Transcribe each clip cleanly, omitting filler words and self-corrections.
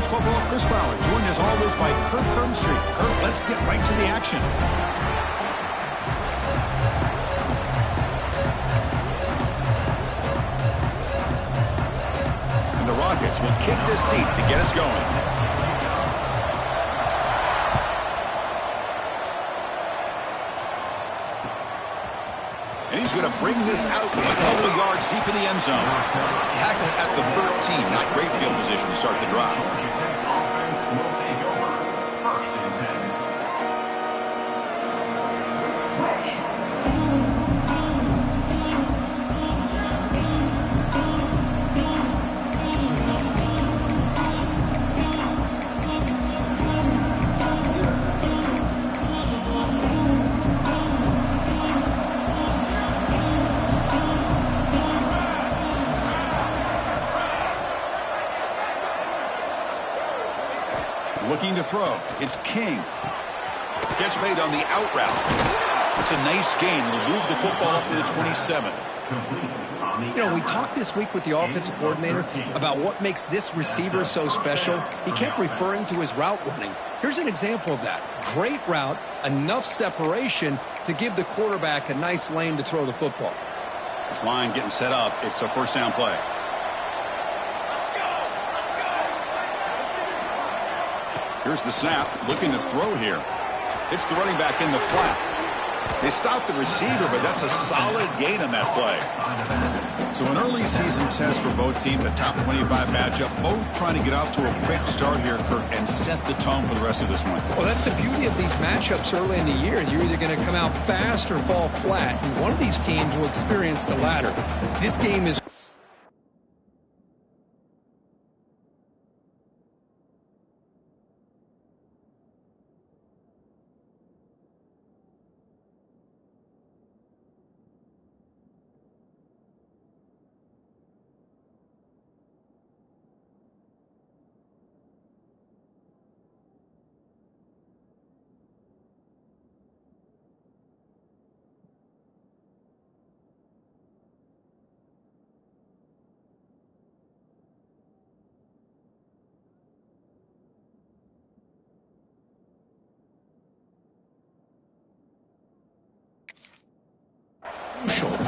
football, Chris Fowler, joined as always by Kirk Hermstreet. Kirk, let's get right to the action. And the Rockets will kick this deep to get us going. And he's going to bring this out a couple of yards deep in the end zone. Tackle at the 13. Not great field position to start the drive. Looking to throw. It's King. Gets made on the out route. It's a nice gain. Will move the football up to the 27. You know, we talked this week with the offensive coordinator about what makes this receiver so special. He kept referring to his route running. Here's an example of that. Great route, enough separation to give the quarterback a nice lane to throw the football. This line getting set up. It's a first down play. Here's the snap, looking to throw here. It's the running back in the flat. They stopped the receiver, but that's a solid gain on that play. So an early season test for both teams, the top 25 matchup, both trying to get out to a quick start here, Kirk, and set the tone for the rest of this one. Well, that's the beauty of these matchups early in the year. You're either going to come out fast or fall flat, and one of these teams will experience the latter. This game is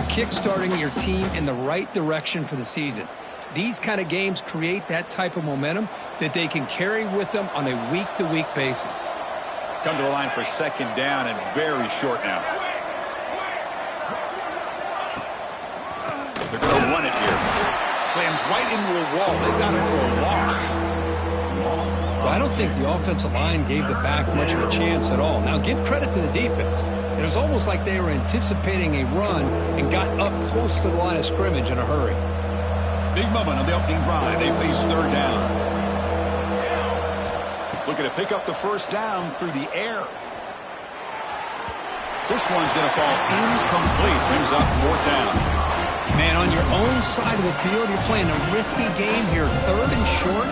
kick-starting your team in the right direction for the season. These kind of games create that type of momentum that they can carry with them on a week-to-week basis. Come to the line for second down and very short now. They're going to run it here. Slams right into a wall. They got him for a loss. Well, I don't think the offensive line gave the back much of a chance at all. Now, give credit to the defense. It was almost like they were anticipating a run and got up close to the line of scrimmage in a hurry. Big moment on the opening drive. They face third down. Looking to pick up the first down through the air. This one's going to fall incomplete. Brings up fourth down. Man, on your own side of the field, you're playing a risky game here, third and short.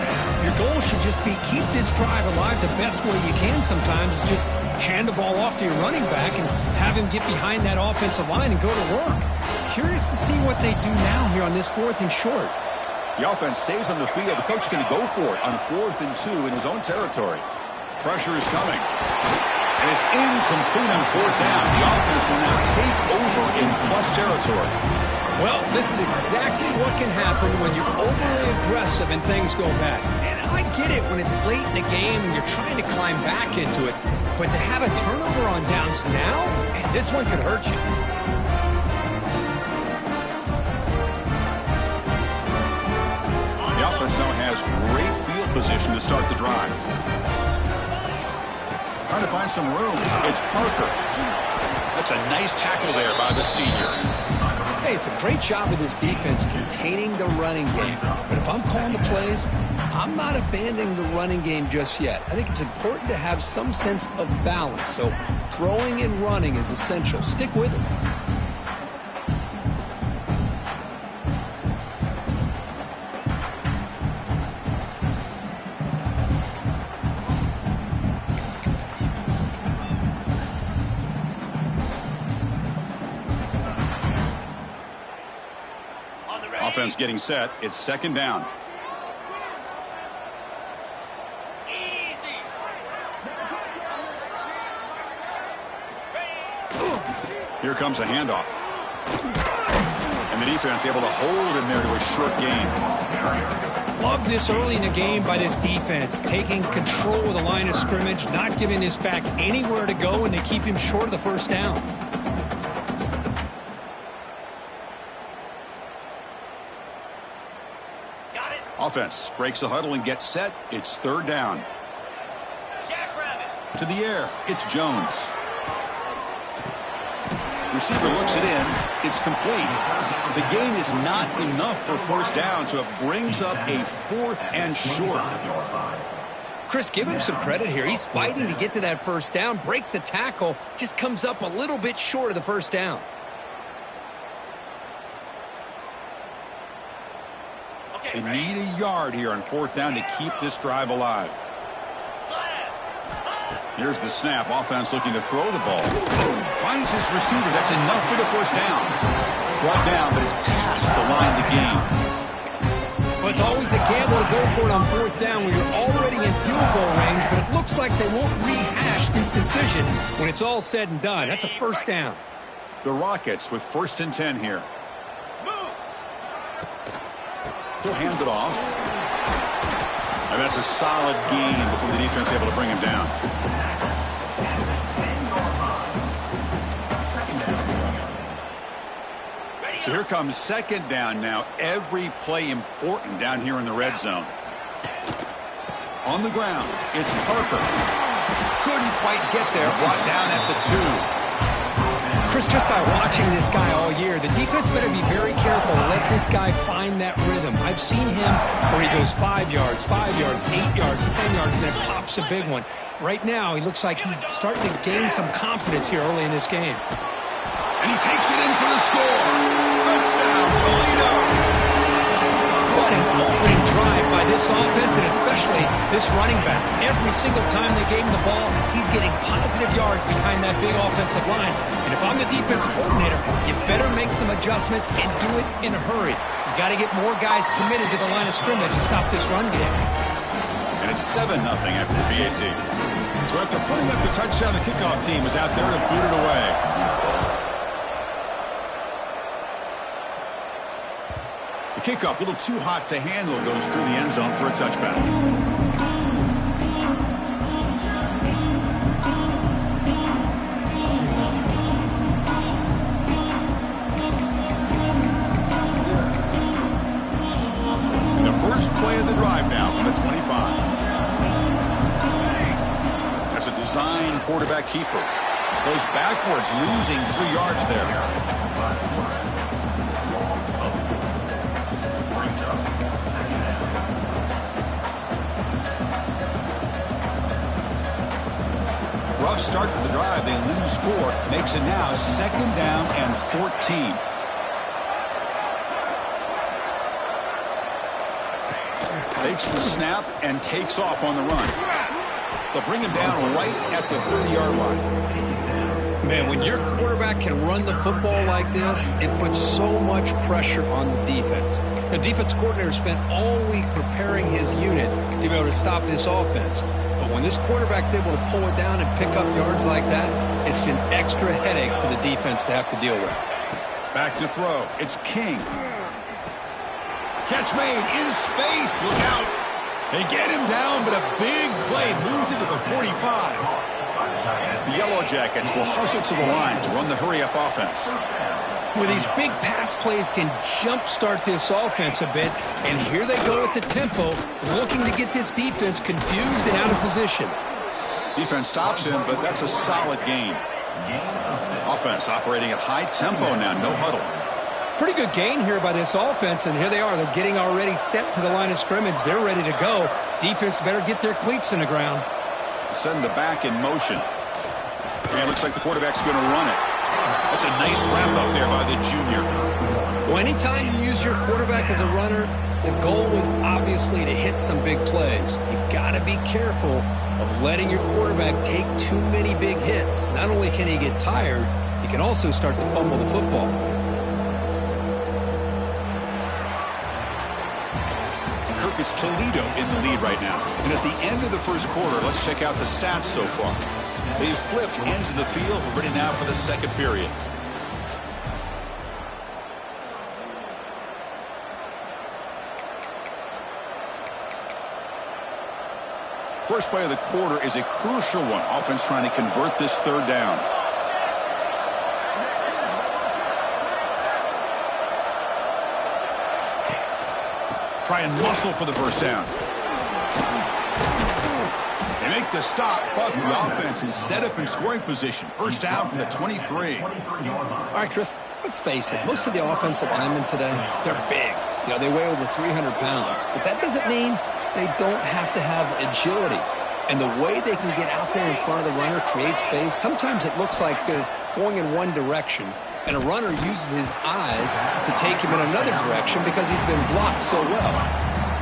Your goal should just be keep this drive alive the best way you can sometimes. Is just hand the ball off to your running back and have him get behind that offensive line and go to work. Curious to see what they do now here on this fourth and short. The offense stays on the field. The coach is going to go for it on 4th and 2 in his own territory. Pressure is coming. And it's incomplete on 4th down. The offense will now take over in plus territory. Well, this is exactly what can happen when you're overly aggressive and things go bad. And I get it when it's late in the game and you're trying to climb back into it. But to have a turnover on downs now, man, this one could hurt you. The offense now has great field position to start the drive. Trying to find some room. It's Parker. That's a nice tackle there by the senior. Hey, it's a great job of this defense containing the running game. But if I'm calling the plays, I'm not abandoning the running game just yet. I think it's important to have some sense of balance. So throwing and running is essential. Stick with it. Offense getting set. It's second down. Here comes a handoff. And the defense able to hold him there to a short gain. Love this early in the game by this defense, taking control of the line of scrimmage, not giving this back anywhere to go, and they keep him short of the first down. Offense breaks the huddle and gets set. It's third down. To the air, it's Jones. Receiver looks it in. It's complete. The gain is not enough for first down, so it brings up a 4th and short. Chris, give him some credit here. He's fighting to get to that first down, breaks the tackle, just comes up a little bit short of the first down. They need a yard here on 4th down to keep this drive alive. Here's the snap. Offense looking to throw the ball. Finds his receiver. That's enough for the first down. Brought down, but it's past the line to gain. Well, it's always a gamble to go for it on 4th down when you're already in field goal range, but it looks like they won't rehash this decision when it's all said and done. That's a first down. The Rockets with 1st and 10 here. He'll hand it off. And that's a solid gain before the defense able to bring him down. So here comes 2nd down now. Every play important down here in the red zone. On the ground, it's Parker. Couldn't quite get there. Brought down at the 2. Chris, just by watching this guy all year, the defense better be very careful to let this guy find that rhythm. I've seen him where he goes 5 yards, 8 yards, 10 yards, and then pops a big one. Right now, he looks like he's starting to gain some confidence here early in this game. And he takes it in for the score. Touchdown, Toledo. What an opening drive by this offense, and especially this running back. Every single time they gave him the ball, he's getting positive yards behind that big offensive line. And if I'm the defensive coordinator, you better make some adjustments and do it in a hurry. You got to get more guys committed to the line of scrimmage to stop this run game. And it's 7-0 after the PAT. So after putting up the touchdown, the kickoff team is out there to boot it away. The kickoff, a little too hot to handle, goes through the end zone for a touchback. And the first play of the drive now from the 25. That's a design quarterback keeper. Goes backwards, losing 3 yards there. Rough start to the drive. They lose 4. Makes it now 2nd down and 14. Takes the snap and takes off on the run. They'll bring him down right at the 30-yard line. Man, when your quarterback can run the football like this, it puts so much pressure on the defense. The defense coordinator spent all week preparing his unit to be able to stop this offense. But when this quarterback's able to pull it down and pick up yards like that, it's an extra headache for the defense to have to deal with. Back to throw. It's King. Catch made in space. Look out. They get him down, but a big play moves into the 45. The Yellow Jackets will hustle to the line to run the hurry-up offense. Where these big pass plays can jumpstart this offense a bit, and here they go at the tempo, looking to get this defense confused and out of position. Defense stops him, but that's a solid gain. Offense operating at high tempo now, no huddle. Pretty good gain here by this offense, and here they are. They're getting already set to the line of scrimmage. They're ready to go. Defense better get their cleats in the ground. Send the back in motion. And it looks like the quarterback's going to run it. That's a nice wrap up there by the junior. Well, anytime you use your quarterback as a runner, the goal is obviously to hit some big plays. You got to be careful of letting your quarterback take too many big hits. Not only can he get tired, he can also start to fumble the football. It's Toledo in the lead right now. And at the end of the first quarter, let's check out the stats so far. They've flipped into the field. We're ready now for the second period. First play of the quarter is a crucial one. Offense trying to convert this third down. Try and muscle for the first down. They make the stop, but the offense is set up in scoring position. First down from the 23. All right, Chris, let's face it. Most of the offensive linemen today, they're big. You know, they weigh over 300 pounds. But that doesn't mean they don't have to have agility. And the way they can get out there in front of the runner, create space, sometimes it looks like they're going in one direction, and a runner uses his eyes to take him in another direction because he's been blocked so well.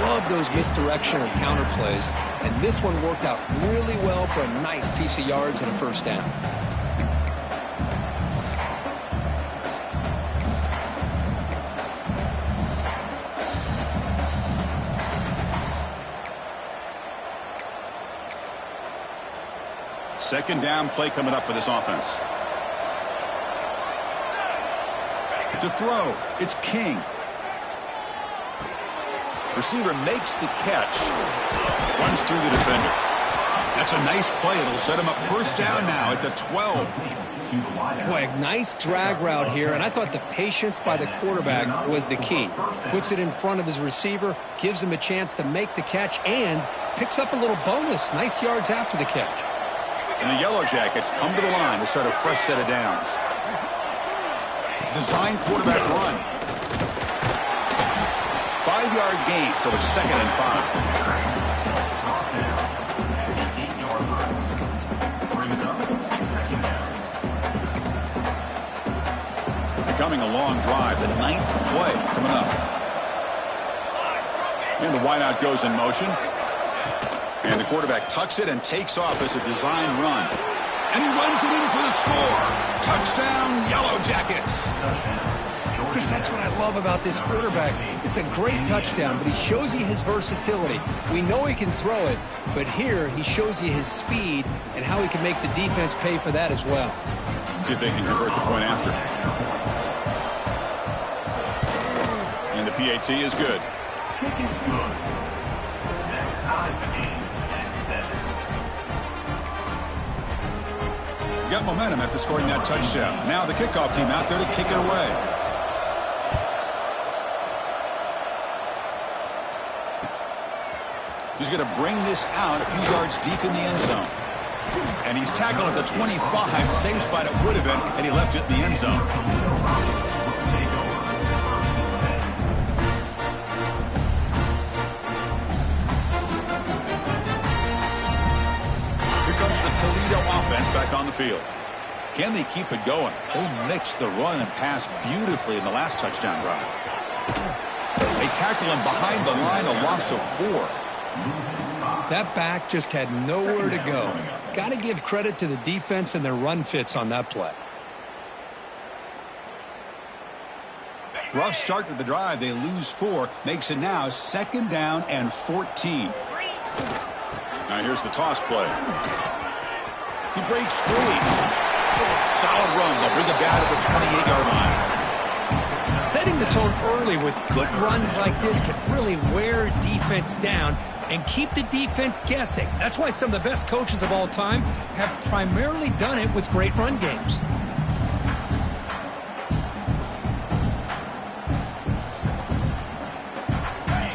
Love those misdirection or counter plays, and this one worked out really well for a nice piece of yards and a first down. Second down play coming up for this offense. To throw, it's King. Receiver makes the catch. Runs through the defender. That's a nice play. It'll set him up first down now at the 12. Boy, a nice drag route here, and I thought the patience by the quarterback was the key. Puts it in front of his receiver, gives him a chance to make the catch, and picks up a little bonus. Nice yards after the catch. And the Yellow Jackets come to the line to start a fresh set of downs. Design quarterback run. 5-yard gain, so it's 2nd and 5. Becoming a long drive, the 9th play coming up. And the wideout goes in motion. And the quarterback tucks it and takes off as a design run. And he runs it in for the score. Touchdown, Yellow Jackets. Chris, that's what I love about this quarterback. It's a great touchdown, but he shows you his versatility. We know he can throw it, but here he shows you his speed and how he can make the defense pay for that as well. See if they can convert the point after. And the PAT is good. Got momentum after scoring that touchdown. Now the kickoff team out there to kick it away. He's going to bring this out a few yards deep in the end zone. And he's tackled at the 25. Same spot it would have been had he left it in the end zone. Toledo offense back on the field. Can they keep it going? They mixed the run and pass beautifully in the last touchdown drive. They tackle him behind the line, a loss of 4. That back just had nowhere to go. Got to give credit to the defense and their run fits on that play. Rough start to the drive. They lose 4. Makes it now 2nd down and 14. Now here's the toss play. He breaks free. Solid run. They'll bring it down to the 28-yard line. Setting the tone early with good runs like this can really wear defense down and keep the defense guessing. That's why some of the best coaches of all time have primarily done it with great run games.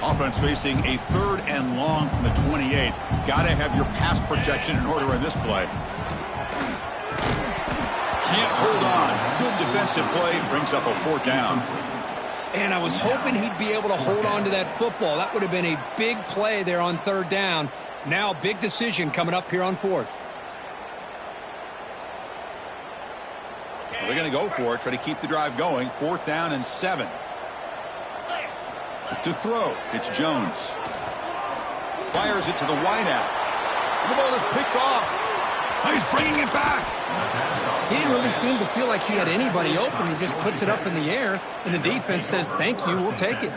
Offense facing a 3rd and long from the 28. Got to have your pass protection in order in this play. Can't hold on. Good defensive play. Brings up a 4th down. And I was hoping he'd be able to hold on to that football. That would have been a big play there on 3rd down. Now, big decision coming up here on 4th. Well, they're going to go for it. Try to keep the drive going. 4th down and 7. To throw, it's Jones. Fires it to the wideout. The ball is picked off. He's bringing it back. He didn't really seem to feel like he had anybody open. He just puts it up in the air, and the defense says, thank you, we'll take it.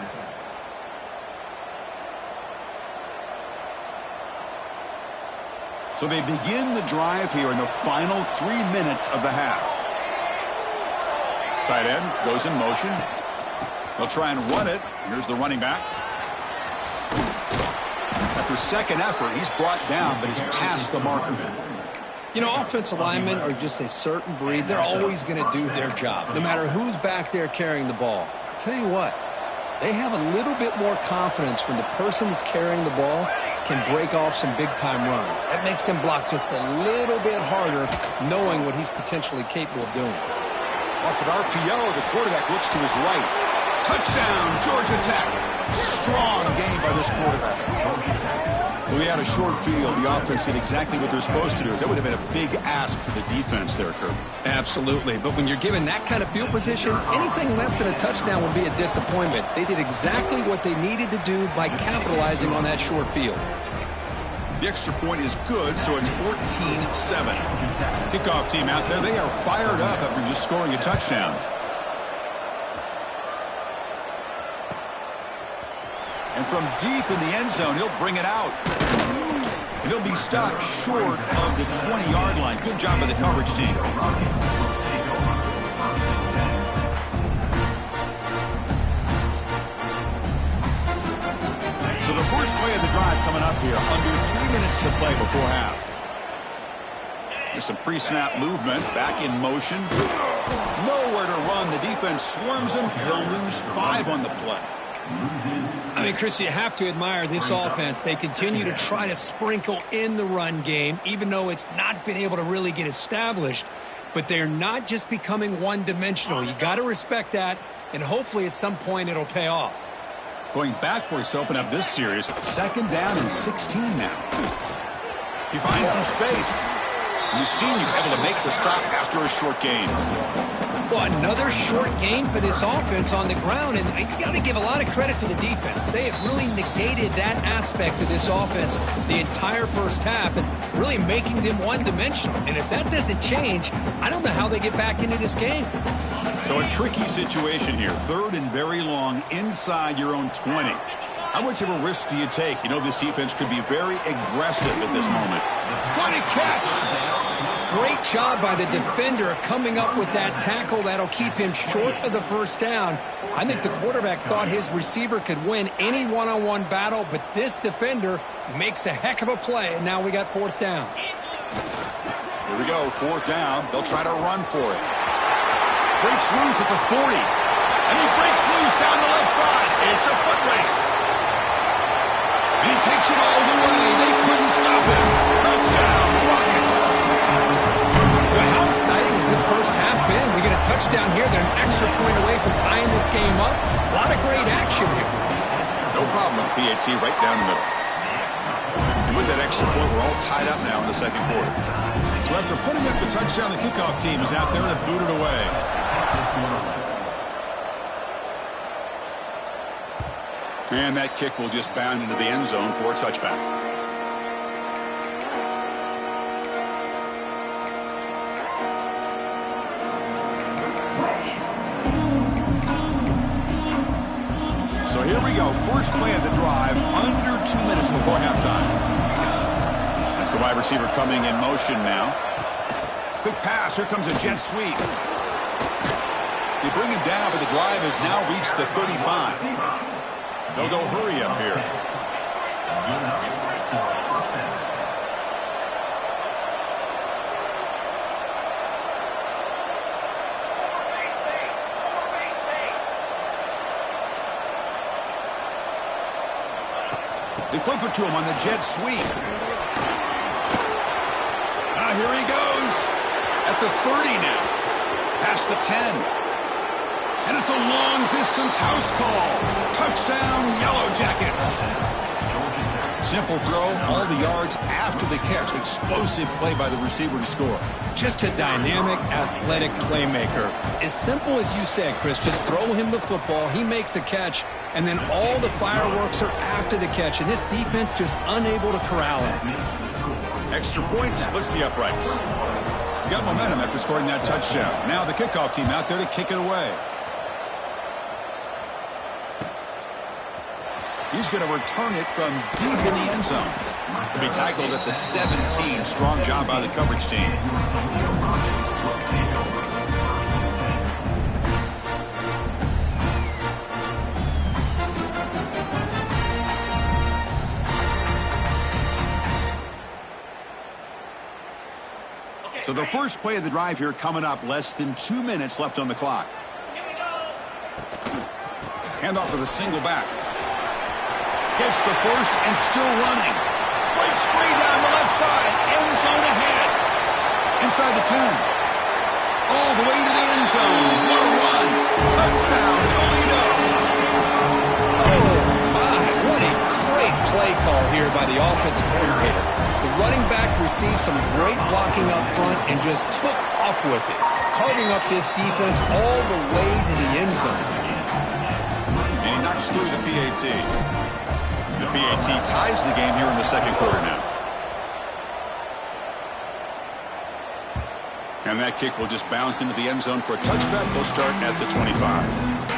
So they begin the drive here in the final 3 minutes of the half. Tight end goes in motion. They'll try and run it. Here's the running back. After second effort, he's brought down, but he's past the marker. You know, offensive linemen are just a certain breed. They're always going to do their job, no matter who's back there carrying the ball. I'll tell you what, they have a little bit more confidence when the person that's carrying the ball can break off some big-time runs. That makes them block just a little bit harder, knowing what he's potentially capable of doing. Off an RPO, the quarterback looks to his right. Touchdown, Georgia Tech. Strong game by this quarterback. We had a short field. The offense did exactly what they're supposed to do. That would have been a big ask for the defense there, Kirk. Absolutely. But when you're given that kind of field position, anything less than a touchdown would be a disappointment. They did exactly what they needed to do by capitalizing on that short field. The extra point is good, so it's 14-7. Kickoff team out there, they are fired up after just scoring a touchdown. And from deep in the end zone, he'll bring it out. And he'll be stopped short of the 20-yard line. Good job by the coverage team. So the first play of the drive coming up here. Under 3 minutes to play before half. There's some pre-snap movement. Back in motion. Nowhere to run. The defense swarms him. He'll lose 5 on the play. I mean, Chris, you have to admire this offense. They continue to try to sprinkle in the run game, even though it's not been able to really get established. But they're not just becoming one-dimensional. You got to respect that, and hopefully at some point it'll pay off. Going backwards to open up this series. 2nd down and 16 now. He finds some space. And the senior able to make the stop after a short gain. Well, another short game for this offense on the ground, and you got to give a lot of credit to the defense. They have really negated that aspect of this offense the entire first half and really making them one-dimensional. And if that doesn't change, I don't know how they get back into this game. So a tricky situation here. 3rd and very long inside your own 20. How much of a risk do you take? You know this defense could be very aggressive at this moment. What a catch! Great job by the defender coming up with that tackle that'll keep him short of the first down. I think the quarterback thought his receiver could win any one-on-one battle, but this defender makes a heck of a play, and now we got 4th down. Here we go, 4th down. They'll try to run for it. Breaks loose at the 40. And he breaks loose down the left side. It's a foot race. He takes it all the way. They couldn't stop him. Touchdown, Rockets. Well, how exciting has this first half been? We get a touchdown here. They're an extra point away from tying this game up. A lot of great action here. No problem with PAT right down the middle. And with that extra point, we're all tied up now in the 2nd quarter. So after putting up the touchdown, the kickoff team is out there to boot it away. And that kick will just bound into the end zone for a touchback. So here we go. First play of the drive, under 2 minutes before halftime. That's the wide receiver coming in motion now. Quick pass. Here comes a jet sweep. They bring him down, but the drive has now reached the 35. They'll go hurry up here. They flip it to him on the jet sweep. Here he goes. At the 30 now. Past the 10. And it's a long-distance house call. Touchdown, Yellow Jackets. Simple throw, all the yards after the catch. Explosive play by the receiver to score. Just a dynamic, athletic playmaker. As simple as you said, Chris, just throw him the football, he makes a catch, and then all the fireworks are after the catch. And this defense just unable to corral him. Extra point splits the uprights. Got momentum after scoring that touchdown. Now the kickoff team out there to kick it away. He's going to return it from deep in the end zone. To be tackled at the 17. Strong job by the coverage team. So the first play of the drive here coming up, less than 2 minutes left on the clock. Hand off to the single back. Gets the first and still running. Breaks free down the left side. End zone ahead. Inside the 10. All the way to the end zone. What a run. Touchdown, Toledo. Oh, my. What a great play call here by the offensive coordinator. The running back received some great blocking up front and just took off with it, carving up this defense all the way to the end zone. And he knocks through the PAT. The PAT ties the game here in the second quarter now. And that kick will just bounce into the end zone for a touchback. They'll start at the 25.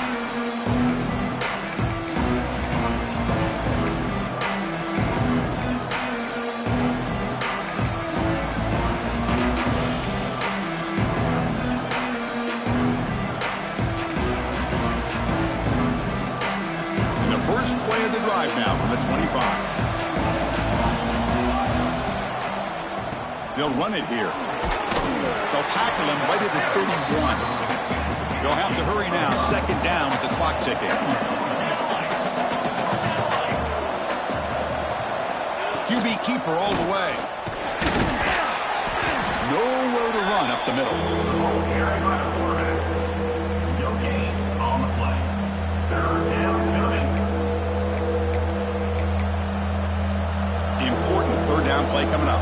Play of the drive now from the 25. They'll run it here. They'll tackle him right at the 31. They'll have to hurry now. Second down with the clock ticking. QB keeper all the way. Nowhere to run up the middle. No gain on the play. Third down coming. Important third down play coming up.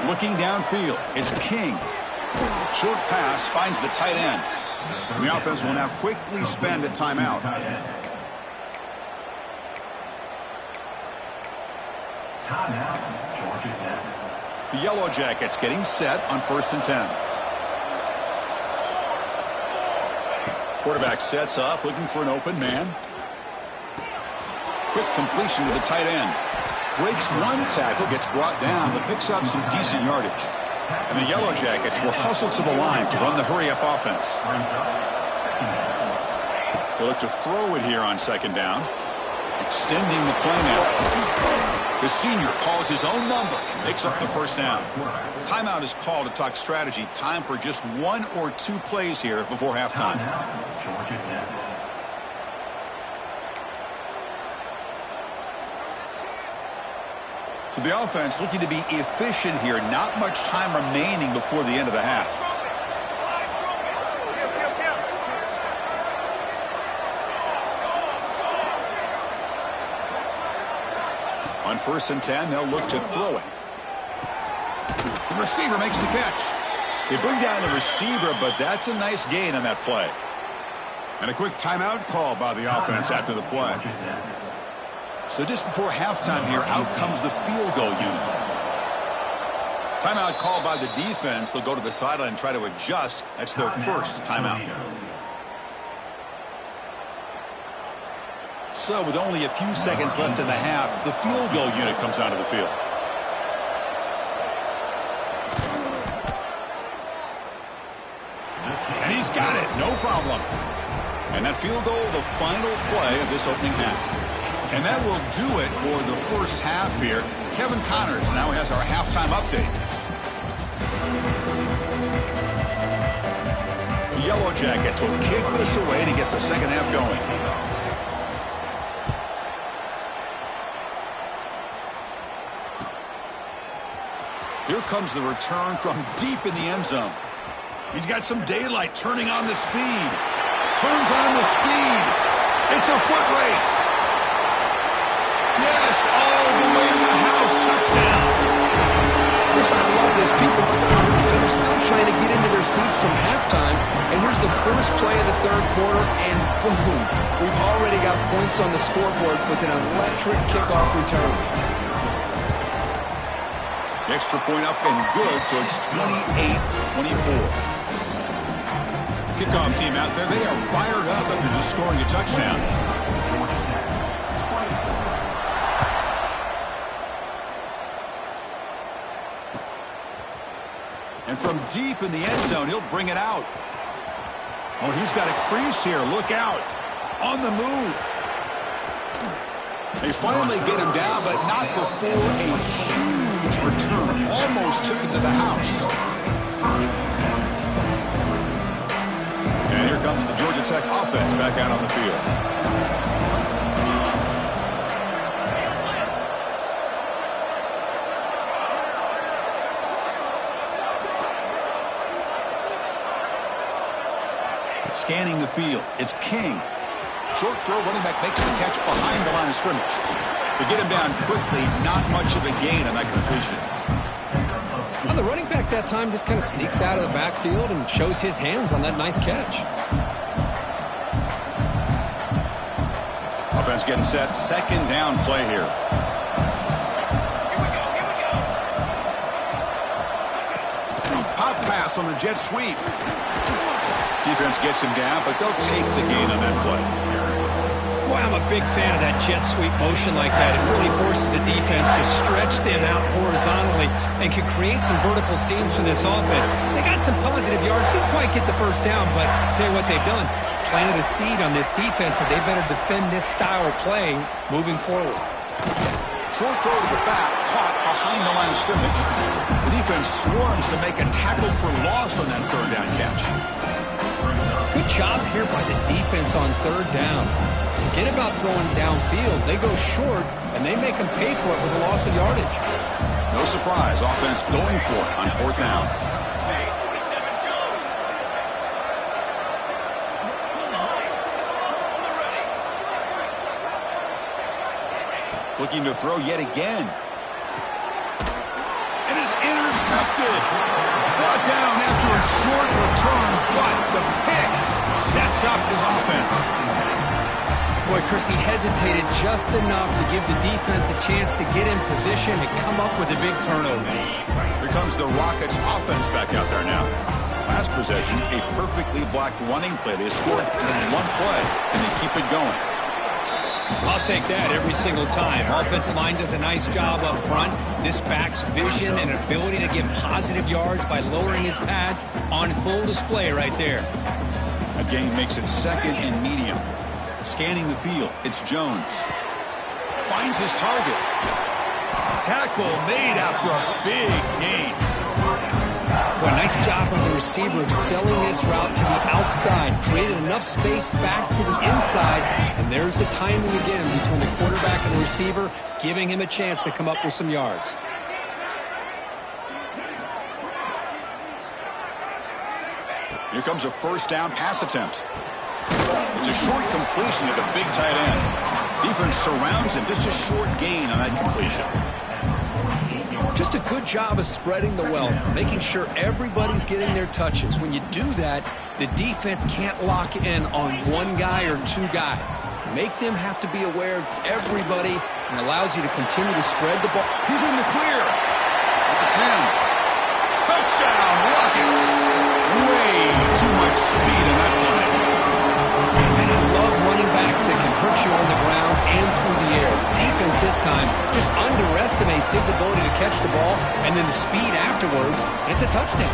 Looking downfield, it's King. Short pass finds the tight end. The offense will now quickly spend a timeout. Timeout, Georgia Tech. The Yellow Jackets getting set on 1st and 10. Quarterback sets up, looking for an open man. Quick completion to the tight end. Breaks one tackle, gets brought down, but picks up some decent yardage. And the Yellow Jackets will hustle to the line to run the hurry-up offense. They look to throw it here on second down. Extending the play now. The senior calls his own number and picks up the first down. Timeout is called to talk strategy. Time for just 1 or 2 plays here before halftime. So the offense looking to be efficient here. Not much time remaining before the end of the half. On 1st and 10, they'll look to throw it. The receiver makes the catch. They bring down the receiver, but that's a nice gain on that play. And a quick timeout call by the offense after the play. So just before halftime here, out comes the field goal unit. Timeout called by the defense. They'll go to the sideline and try to adjust. That's their first timeout. So with only a few seconds left in the half, the field goal unit comes onto the field. And he's got it, no problem. And that field goal, the final play of this opening half. And that will do it for the first half here. Kevin Connors now has our halftime update. The Yellow Jackets will kick this away to get the second half going. Here comes the return from deep in the end zone. He's got some daylight, turning on the speed. Turns on the speed. It's a foot race. Yes, all the way to the house. Touchdown. Chris, I love this. People are still trying to get into their seats from halftime. And here's the first play of the third quarter, and boom. We've already got points on the scoreboard with an electric kickoff return. The extra point up and good, so it's 28-24. Kickoff team out there, they are fired up after just scoring a touchdown. And from deep in the end zone, he'll bring it out. Oh, he's got a crease here. Look out. On the move. They finally get him down, but not before a huge return. Almost took it to the house. And here comes the Georgia Tech offense back out on the field. Scanning the field, it's King. Short throw, running back makes the catch behind the line of scrimmage. They get him down quickly, not much of a gain on that completion. Well, the running back that time just kind of sneaks out of the backfield and shows his hands on that nice catch. Offense getting set, second down play here. Pop pass on the jet sweep. Defense gets him down, but they'll take the gain on that play. Boy, I'm a big fan of that jet sweep motion like that. It really forces the defense to stretch them out horizontally and can create some vertical seams for this offense. They got some positive yards. Didn't quite get the first down, but tell you what they've done. Planted a seed on this defense that they better defend this style of play moving forward. Short throw to the back, caught behind the line of scrimmage. The defense swarms to make a tackle for loss on that third down catch. Good job here by the defense on third down. Forget about throwing downfield. They go short, and they make them pay for it with a loss of yardage. No surprise, offense going for it on fourth down. Looking to throw yet again. It is intercepted. Brought down after a short return, but the pick sets up his offense. Boy, Chris, he hesitated just enough to give the defense a chance to get in position and come up with a big turnover. Here comes the Rockets offense back out there now. Last possession, a perfectly blocked running play. They scored in one play, and they keep it going. I'll take that every single time. Offensive line does a nice job up front. This back's vision and ability to get positive yards by lowering his pads on full display right there. A gain makes it second and medium. Scanning the field, it's Jones. Finds his target. Tackle made after a big gain. Boy, nice job by the receiver of selling this route to the outside. Created enough space back to the inside. And there's the timing again between the quarterback and the receiver, giving him a chance to come up with some yards. Here comes a first down pass attempt. It's a short completion to the big tight end. Defense surrounds him. Just a short gain on that completion. Just a good job of spreading the wealth, making sure everybody's getting their touches. When you do that, the defense can't lock in on one guy or two guys. Make them have to be aware of everybody and allows you to continue to spread the ball. He's in the clear at the 10. Touchdown, Rockets. Way too much speed in that play. And I love running backs that can hurt you on the ground and through the air. Defense this time just underestimates his ability to catch the ball, and then the speed afterwards, and it's a touchdown.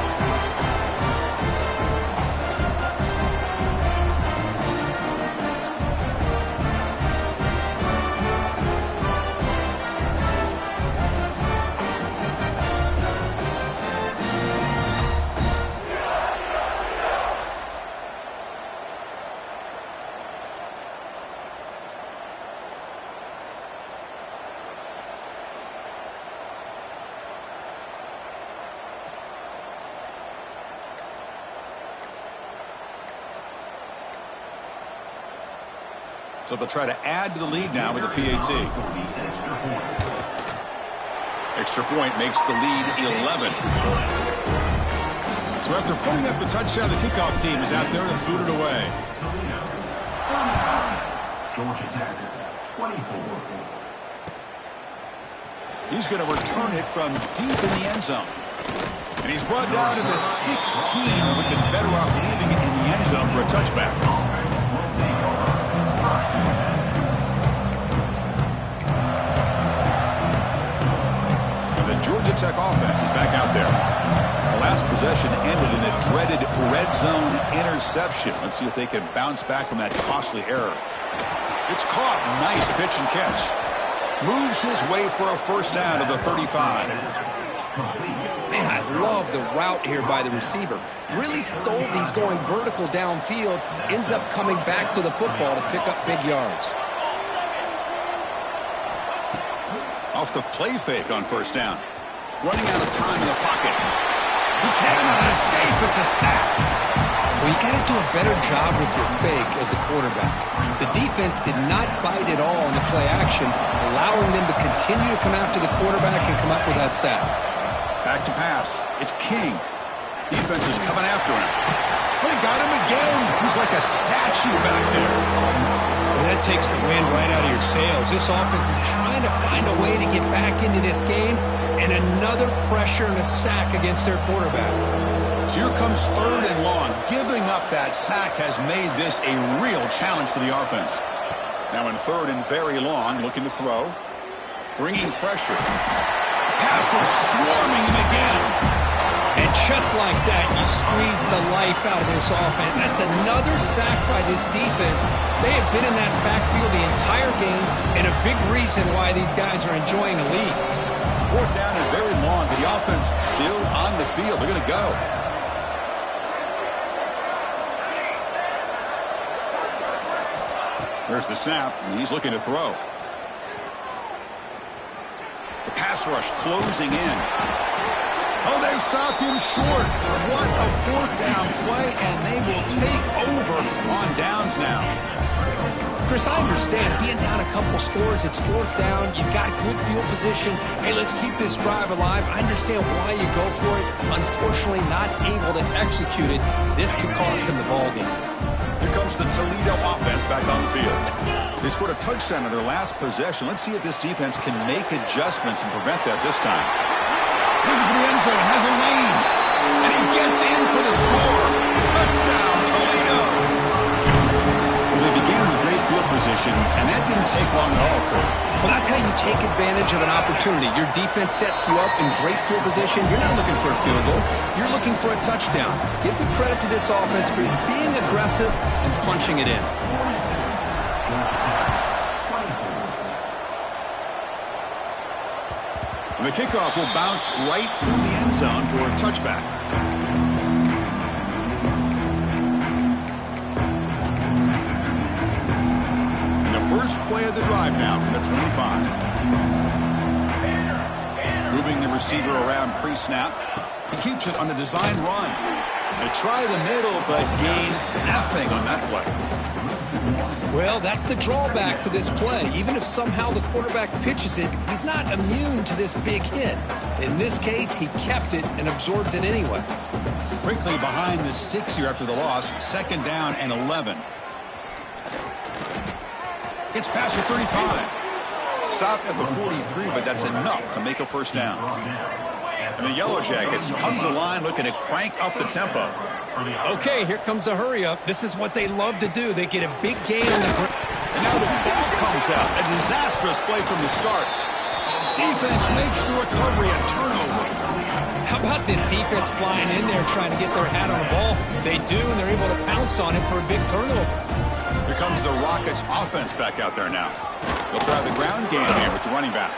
So they'll try to add to the lead now with a PAT. Extra point makes the lead 11. So after putting up the touchdown, the kickoff team is out there to boot it away. Georgia Tech, 24. He's going to return it from deep in the end zone. And he's brought down to the 16. Would have been better off leaving it in the end zone for a touchback. And the Georgia Tech offense is back out there. The last possession ended in a dreaded red zone interception. Let's see if they can bounce back from that costly error. It's caught. Nice pitch and catch. Moves his way for a first down to the 35. Man, I love the route here by the receiver. Really sold he's going vertical downfield. Ends up coming back to the football to pick up big yards. Off the play fake on first down. Running out of time in the pocket. He cannot escape. It's a sack. Well, you got to do a better job with your fake as the quarterback. The defense did not bite at all in the play action, allowing them to continue to come after the quarterback and come up with that sack. Back to pass. It's King. Defense is coming after him. Well, they got him again. He's like a statue back there. Well, that takes the wind right out of your sails. This offense is trying to find a way to get back into this game, and another pressure and a sack against their quarterback. So here comes third and long. Giving up that sack has made this a real challenge for the offense. Now in third and very long, looking to throw. Bringing pressure. Passer swarming him again. And just like that, you squeeze the life out of this offense. That's another sack by this defense. They have been in that backfield the entire game, and a big reason why these guys are enjoying the lead. Fourth down and very long, but the offense still on the field. They're going to go. There's the snap, and he's looking to throw. The pass rush closing in. Oh, they've stopped him short. What a fourth down play, and they will take over on downs now. Chris, I understand being down a couple scores, it's fourth down, you've got good field position. Hey, let's keep this drive alive. I understand why you go for it. Unfortunately, not able to execute it. This could cost him the ball game. Here comes the Toledo offense back on the field. They scored a touchdown on their last possession. Let's see if this defense can make adjustments and prevent that this time. Looking for the end zone, has a lane, and he gets in for the score. Touchdown, Toledo. Well, they began with great field position, and that didn't take long at all, Kurt. Well, that's how you take advantage of an opportunity. Your defense sets you up in great field position. You're not looking for a field goal. You're looking for a touchdown. Give the credit to this offense for being aggressive and punching it in. And the kickoff will bounce right through the end zone for a touchback. And the first play of the drive now from the 25. Moving the receiver around pre-snap. He keeps it on the design run. They try the middle, but gain nothing on that play. Well, that's the drawback to this play. Even if somehow the quarterback pitches it, he's not immune to this big hit. In this case, he kept it and absorbed it anyway. Quickly behind the sticks here after the loss. Second down and 11. Gets past the 35. Stopped at the 43, but that's enough to make a first down. And the Yellow Jackets come to the line looking to crank up the tempo. Okay, here comes the hurry up. This is what they love to do. They get a big gain on the ground. And now the ball comes out. A disastrous play from the start. Defense makes the recovery a turnover. How about this defense flying in there trying to get their hat on the ball? They do, and they're able to pounce on it for a big turnover. Here comes the Rockets offense back out there now. They'll try the ground game here with the running back.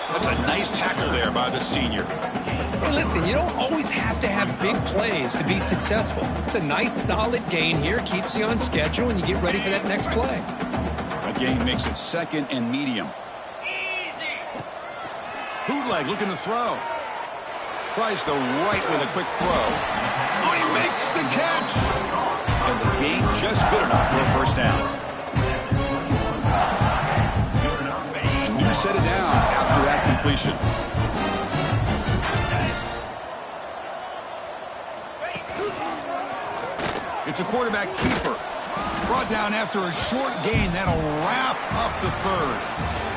That's a nice tackle there by the senior. Hey, listen, you don't always have to have big plays to be successful. It's a nice, solid gain here. Keeps you on schedule, and you get ready for that next play. That gain makes it second and medium. Bootleg looking to throw. Tries the right with a quick throw. Oh, he makes the catch. And the gain just good enough for a first down. A new set of downs after that completion. It's a quarterback keeper. Brought down after a short gain. That'll wrap up the third.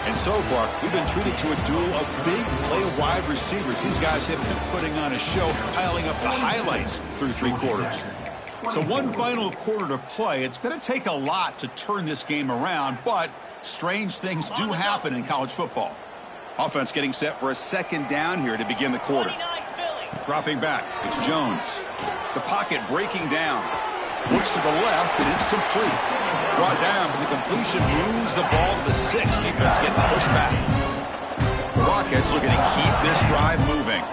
And so far, we've been treated to a duel of big play wide receivers. These guys have been putting on a show, piling up the highlights through three quarters. So one final quarter to play. It's going to take a lot to turn this game around, but strange things do happen in college football. Offense getting set for a second down here to begin the quarter. Dropping back, it's Jones. The pocket breaking down. Looks to the left, and it's complete. brought down, but the completion moves the ball to the 6. Defense getting pushed back. The Rockets looking to keep this drive moving.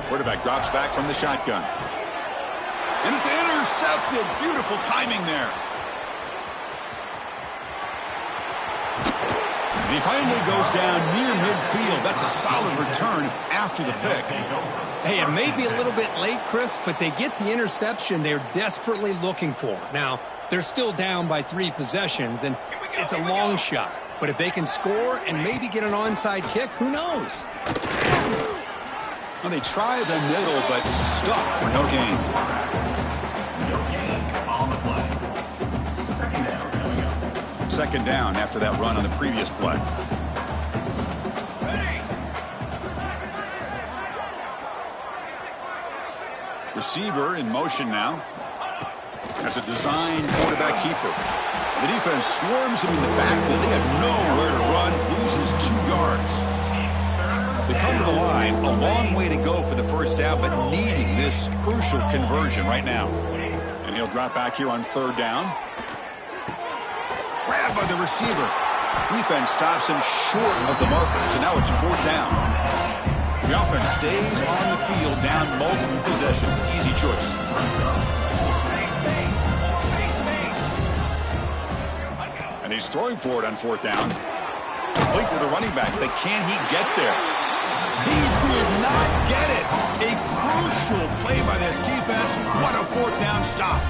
Quarterback drops back from the shotgun. And it's intercepted. Beautiful timing there. And he finally goes down near midfield. That's a solid return after the pick. Hey, it may be a little bit late, Chris, but they get the interception they're desperately looking for. Now, they're still down by 3 possessions, and it's a long shot. But if they can score and maybe get an onside kick, who knows? Well, they try the middle, but stuck for no gain. Second down after that run on the previous play. Receiver in motion now. As a design quarterback keeper. The defense swarms him in the backfield. They have nowhere to run. Loses 2 yards. They come to the line. A long way to go for the first down, but needing this crucial conversion right now. And he'll drop back here on 3rd down. Grabbed by the receiver. Defense stops him short of the markers, and now it's 4th down. The offense stays on the field, down multiple possessions. Easy choice. And he's throwing for it on 4th down. Complete with the running back, but can he get there? He did not get it. A crucial play by this defense. What a 4th down stop.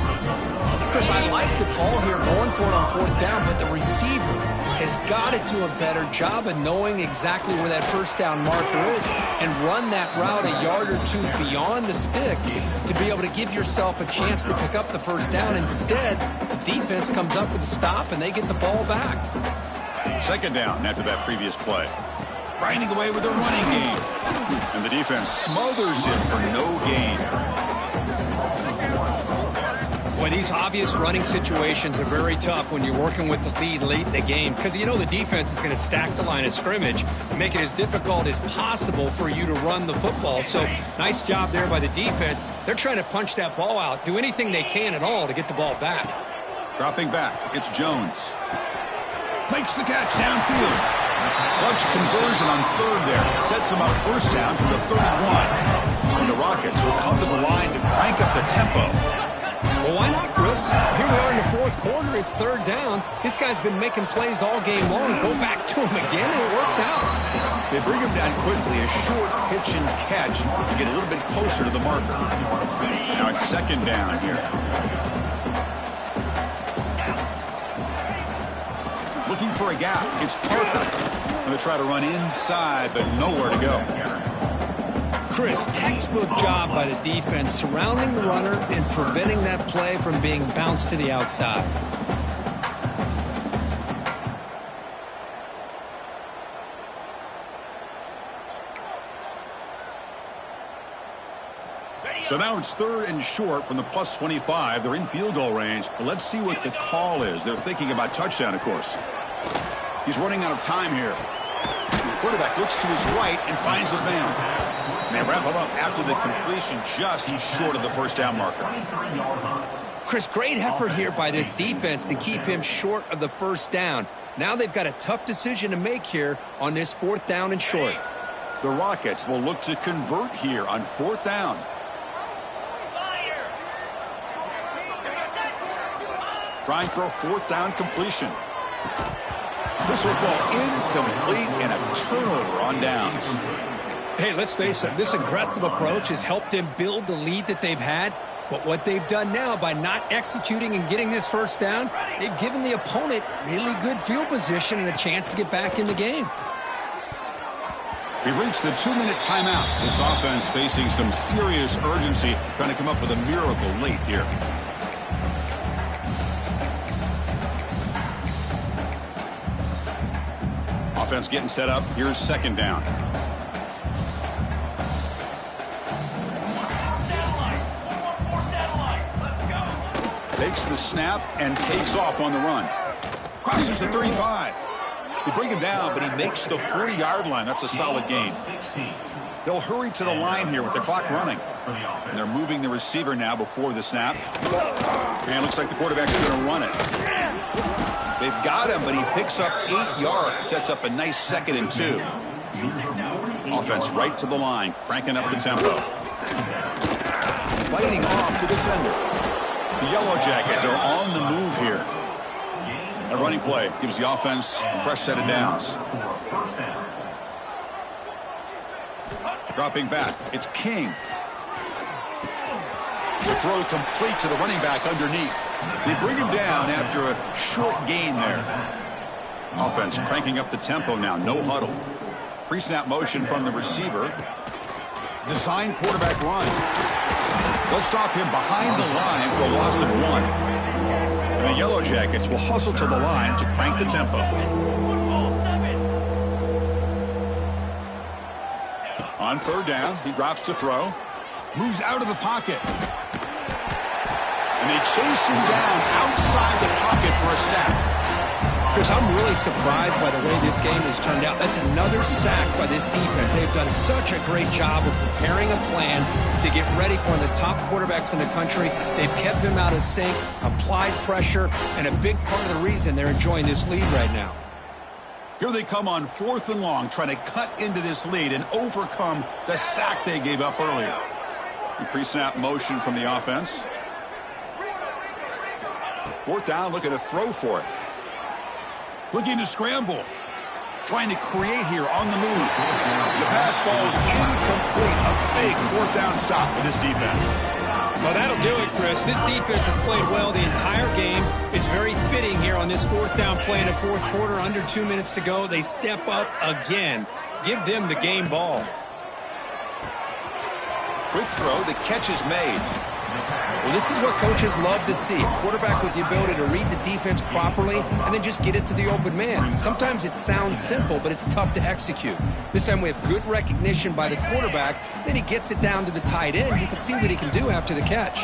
Chris, I like the call here going for it on 4th down, but the receiver has got to do a better job of knowing exactly where that 1st down marker is and run that route a yard or 2 beyond the sticks to be able to give yourself a chance to pick up the 1st down. Instead, the defense comes up with a stop and they get the ball back. 2nd down after that previous play. Grinding away with a running game. And the defense smothers him for no gain. Boy, these obvious running situations are very tough when you're working with the lead late in the game because you know the defense is going to stack the line of scrimmage and make it as difficult as possible for you to run the football. So nice job there by the defense. They're trying to punch that ball out, do anything they can at all to get the ball back. Dropping back, it's Jones. Makes the catch downfield. Clutch conversion on 3rd there. Sets him up 1st down from the 31. And the Rockets will come to the line to crank up the tempo. Well, why not, Chris? Here we are in the 4th quarter. It's 3rd down. This guy's been making plays all game long. Go back to him again, and it works out. They bring him down quickly. A short pitch and catch to get a little bit closer to the marker. Now it's 2nd down here. Looking for a gap. It's Parker. Going to try to run inside, but nowhere to go. Chris, textbook job by the defense surrounding the runner and preventing that play from being bounced to the outside. So now it's 3rd and short from the plus 25. They're in field goal range. But let's see what the call is. They're thinking about touchdown, of course. He's running out of time here. The quarterback looks to his right and finds his man. And they wrap him up after the completion just short of the 1st down marker. Chris, great effort here by this defense to keep him short of the 1st down. Now they've got a tough decision to make here on this 4th down and short. The Rockets will look to convert here on 4th down. Trying for a 4th down completion. This will go incomplete and a turnover on downs. Hey, let's face it, this aggressive approach has helped them build the lead that they've had. But what they've done now by not executing and getting this 1st down, they've given the opponent really good field position and a chance to get back in the game. We've reached the 2-minute timeout. This offense facing some serious urgency, trying to come up with a miracle late here. Offense getting set up. Here's 2nd down. Takes the snap and takes off on the run. Crosses the 35. They bring him down, but he makes the 40-yard line. That's a solid gain. They'll hurry to the line here with the clock running. And they're moving the receiver now before the snap. And it looks like the quarterback's going to run it. They've got him, but he picks up 8 yards. Sets up a nice 2nd and 2. Offense right to the line, cranking up the tempo. Fighting off the defender. The Yellow Jackets are on the move here. A running play gives the offense a fresh set of downs. Dropping back, it's King. The throw complete to the running back underneath. They bring him down after a short gain there. Offense cranking up the tempo now, no huddle. Pre-snap motion from the receiver. Design quarterback run. They'll stop him behind the line for a loss of 1. And the Yellow Jackets will hustle to the line to crank the tempo. On 3rd down, he drops to throw. Moves out of the pocket. And they chase him down outside the pocket for a sack. Chris, I'm really surprised by the way this game has turned out. That's another sack by this defense. They've done such a great job of preparing a plan to get ready for one of the top quarterbacks in the country. They've kept him out of sync, applied pressure, and a big part of the reason they're enjoying this lead right now. Here they come on 4th and long, trying to cut into this lead and overcome the sack they gave up earlier. The pre-snap motion from the offense. 4th down, look at a throw for it. Looking to scramble. Trying to create here on the move. The pass ball is incomplete. A big 4th down stop for this defense. Well, that'll do it, Chris. This defense has played well the entire game. It's very fitting here on this 4th down play in the 4th quarter. Under 2 minutes to go. They step up again. Give them the game ball. Quick throw. The catch is made. Well, this is what coaches love to see. A quarterback with the ability to read the defense properly and then just get it to the open man. Sometimes it sounds simple, but it's tough to execute. This time we have good recognition by the quarterback. Then he gets it down to the tight end. You can see what he can do after the catch.